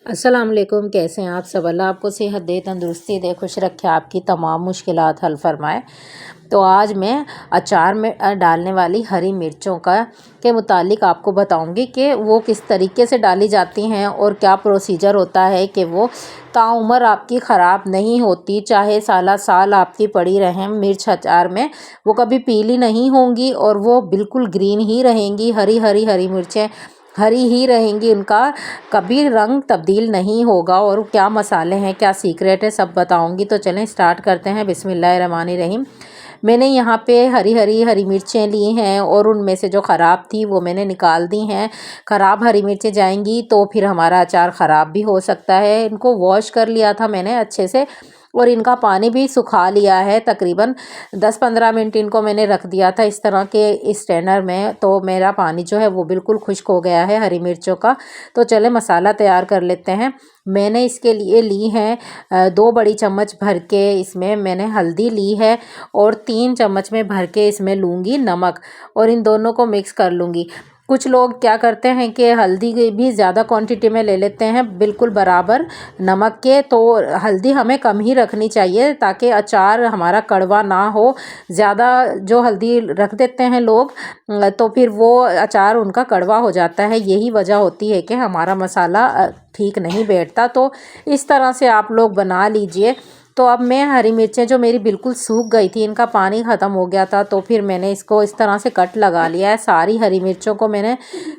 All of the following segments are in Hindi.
अस्सलाम वालेकुम। कैसे हैं आप सब? अल्लाह आपको सेहत दे, तंदुरुस्ती दे, खुश रखे, आपकी तमाम मुश्किलात हल फरमाए। तो आज मैं अचार में डालने वाली हरी मिर्चों का के मुतालिक आपको बताऊंगी कि वो किस तरीके से डाली जाती हैं और क्या प्रोसीजर होता है कि वो ताउम्र आपकी ख़राब नहीं होती, चाहे साला साल आपकी पड़ी रहें मिर्च अचार में, वो कभी पीली नहीं होंगी और वो बिल्कुल ग्रीन ही रहेंगी। हरी हरी हरी मिर्चें हरी ही रहेंगी, उनका कभी रंग तब्दील नहीं होगा। और क्या मसाले हैं, क्या सीक्रेट है, सब बताऊंगी। तो चलें स्टार्ट करते हैं। बिस्मिल्लाहिर्रहमानिर्रहीम। मैंने यहाँ पे हरी मिर्चें ली हैं और उनमें से जो ख़राब थी वो मैंने निकाल दी हैं। ख़राब हरी मिर्चें जाएंगी तो फिर हमारा अचार ख़राब भी हो सकता है। इनको वॉश कर लिया था मैंने अच्छे से और इनका पानी भी सुखा लिया है। तकरीबन 10-15 मिनट इनको मैंने रख दिया था इस तरह के स्ट्रेनर में, तो मेरा पानी जो है वो बिल्कुल खुश्क हो गया है हरी मिर्चों का। तो चले मसाला तैयार कर लेते हैं। मैंने इसके लिए ली हैं 2 बड़ी चम्मच भर के इसमें मैंने हल्दी ली है और 3 चम्मच में भर के इसमें लूँगी नमक और इन दोनों को मिक्स कर लूँगी। कुछ लोग क्या करते हैं कि हल्दी भी ज़्यादा क्वांटिटी में ले लेते हैं बिल्कुल बराबर नमक के, तो हल्दी हमें कम ही रखनी चाहिए ताकि अचार हमारा कड़वा ना हो। ज़्यादा जो हल्दी रख देते हैं लोग तो फिर वो अचार उनका कड़वा हो जाता है। यही वजह होती है कि हमारा मसाला ठीक नहीं बैठता। तो इस तरह से आप लोग बना लीजिए। तो अब मैं हरी मिर्चें जो मेरी बिल्कुल सूख गई थी, इनका पानी ख़त्म हो गया था, तो फिर मैंने इसको इस तरह से कट लगा लिया है। सारी हरी मिर्चों को मैंने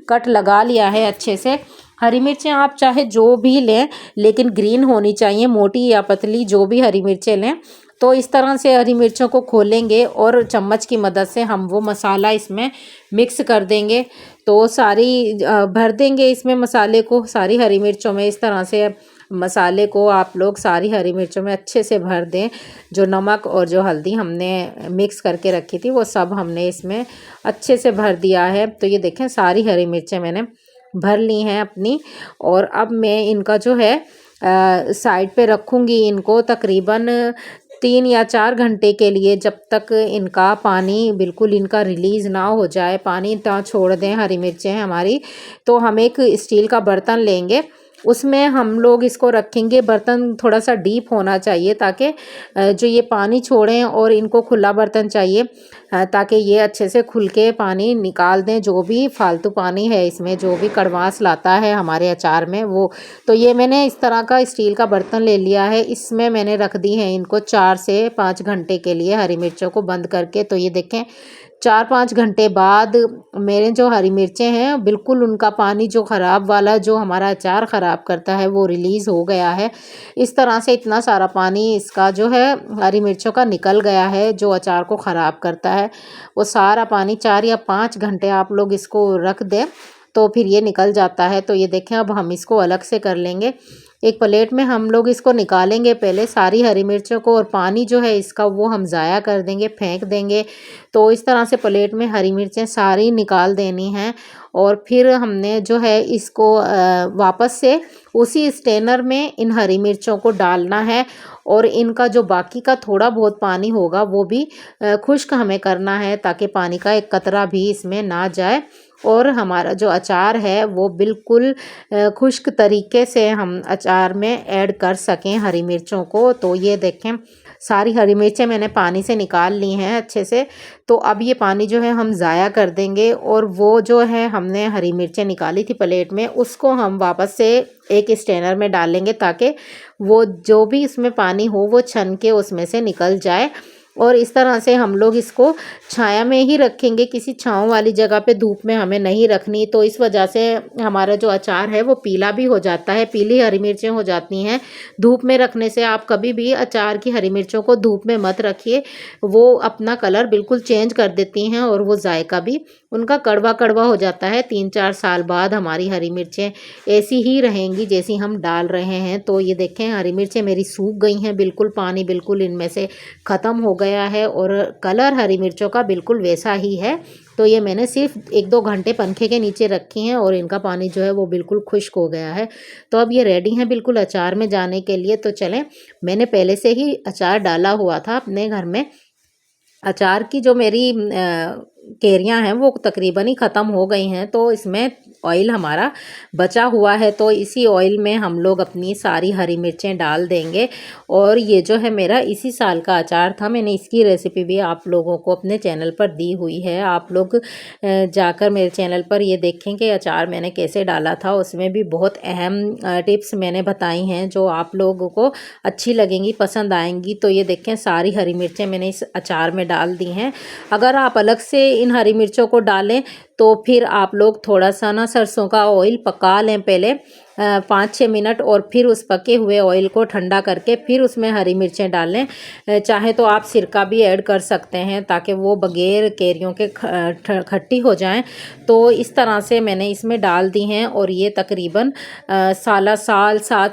कट लगा लिया है अच्छे से। हरी मिर्चें आप चाहे जो भी लें लेकिन ग्रीन होनी चाहिए, मोटी या पतली जो भी हरी मिर्चें लें। तो इस तरह से हरी मिर्चों को खोलेंगे और चम्मच की मदद से हम वो मसाला इसमें मिक्स कर देंगे। तो सारी भर देंगे इसमें मसाले को, सारी हरी मिर्चों में इस तरह से मसाले को आप लोग सारी हरी मिर्चों में अच्छे से भर दें। जो नमक और जो हल्दी हमने मिक्स करके रखी थी वो सब हमने इसमें अच्छे से भर दिया है। तो ये देखें सारी हरी मिर्चें मैंने भर ली हैं अपनी। और अब मैं इनका जो है साइड पे रखूँगी इनको तकरीबन 3 या 4 घंटे के लिए, जब तक इनका पानी बिल्कुल इनका रिलीज़ ना हो जाए, पानी ना छोड़ दें हरी मिर्चें हमारी। तो हम एक स्टील का बर्तन लेंगे, उसमें हम लोग इसको रखेंगे। बर्तन थोड़ा सा डीप होना चाहिए ताकि जो ये पानी छोड़ें, और इनको खुला बर्तन चाहिए ताकि ये अच्छे से खुल के पानी निकाल दें, जो भी फालतू पानी है इसमें, जो भी कड़वास लाता है हमारे अचार में वो। तो ये मैंने इस तरह का स्टील का बर्तन ले लिया है, इसमें मैंने रख दी है इनको 4 से 5 घंटे के लिए हरी मिर्चों को बंद करके। तो ये देखें 4-5 घंटे बाद मेरे जो हरी मिर्चें हैं बिल्कुल उनका पानी जो ख़राब वाला जो हमारा अचार ख़राब करता है वो रिलीज़ हो गया है। इस तरह से इतना सारा पानी इसका जो है हरी मिर्चों का निकल गया है जो अचार को ख़राब करता है। वो सारा पानी 4 या 5 घंटे आप लोग इसको रख दें तो फिर ये निकल जाता है। तो ये देखें अब हम इसको अलग से कर लेंगे। एक प्लेट में हम लोग इसको निकालेंगे पहले सारी हरी मिर्चों को, और पानी जो है इसका वो हम ज़ाया कर देंगे, फेंक देंगे। तो इस तरह से प्लेट में हरी मिर्चें सारी निकाल देनी हैं। और फिर हमने जो है इसको वापस से उसी स्ट्रेनर में इन हरी मिर्चों को डालना है, और इनका जो बाकी का थोड़ा बहुत पानी होगा वो भी खुश्क हमें करना है ताकि पानी का एक कतरा भी इसमें ना जाए, और हमारा जो अचार है वो बिल्कुल खुश्क तरीके से हम अचार में ऐड कर सकें हरी मिर्चों को। तो ये देखें सारी हरी मिर्चें मैंने पानी से निकाल ली हैं अच्छे से। तो अब ये पानी जो है हम ज़ाया कर देंगे, और वो जो है हमने हरी मिर्चें निकाली थी प्लेट में उसको हम वापस से एक स्ट्रेनर में डालेंगे ताकि वो जो भी इसमें पानी हो वो छन के उसमें से निकल जाए। और इस तरह से हम लोग इसको छाया में ही रखेंगे, किसी छाँव वाली जगह पे धूप में हमें नहीं रखनी। तो इस वजह से हमारा जो अचार है वो पीला भी हो जाता है, पीली हरी मिर्चें हो जाती हैं धूप में रखने से। आप कभी भी अचार की हरी मिर्चों को धूप में मत रखिए, वो अपना कलर बिल्कुल चेंज कर देती हैं और वो जायका भी उनका कड़वा कड़वा हो जाता है। 3-4 साल बाद हमारी हरी मिर्चें ऐसी ही रहेंगी जैसी हम डाल रहे हैं। तो ये देखें हरी मिर्चें मेरी सूख गई हैं बिल्कुल, पानी बिल्कुल इनमें से ख़त्म हो गया है और कलर हरी मिर्चों का बिल्कुल वैसा ही है। तो ये मैंने सिर्फ 1-2 घंटे पंखे के नीचे रखी हैं और इनका पानी जो है वो बिल्कुल खुश्क हो गया है। तो अब ये रेडी हैं बिल्कुल अचार में जाने के लिए। तो चलें, मैंने पहले से ही अचार डाला हुआ था अपने घर में। अचार की जो मेरी कैरियाँ हैं वो तकरीबन ही ख़त्म हो गई हैं, तो इसमें ऑयल हमारा बचा हुआ है, तो इसी ऑयल में हम लोग अपनी सारी हरी मिर्चें डाल देंगे। और ये जो है मेरा इसी साल का अचार था, मैंने इसकी रेसिपी भी आप लोगों को अपने चैनल पर दी हुई है। आप लोग जाकर मेरे चैनल पर ये देखें कि अचार मैंने कैसे डाला था, उसमें भी बहुत अहम टिप्स मैंने बताई हैं जो आप लोगों को अच्छी लगेंगी, पसंद आएंगी। तो ये देखें सारी हरी मिर्चें मैंने इस अचार में डाल दी हैं। अगर आप अलग से इन हरी मिर्चों को डालें तो फिर आप लोग थोड़ा सा ना सरसों का ऑयल पका लें पहले 5-6 मिनट, और फिर उस पके हुए ऑयल को ठंडा करके फिर उसमें हरी मिर्चें डालें। चाहे तो आप सिरका भी ऐड कर सकते हैं ताकि वो बगैर कैरियों के खट्टी हो जाएं। तो इस तरह से मैंने इसमें डाल दी हैं, और ये तकरीबन 7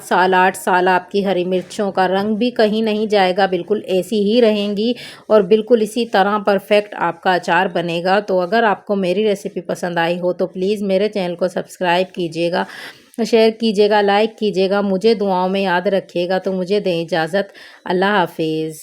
साल 8 साल आपकी हरी मिर्चों का रंग भी कहीं नहीं जाएगा, बिल्कुल ऐसी ही रहेंगी और बिल्कुल इसी तरह परफेक्ट आपका अचार बनेगा। तो अगर आपको मेरी रेसिपी पसंद आई हो तो प्लीज़ मेरे चैनल को सब्सक्राइब कीजिएगा, शेयर कीजिएगा, लाइक कीजिएगा, मुझे दुआओं में याद रखिएगा। तो मुझे दें इजाज़त, अल्लाह हाफिज़।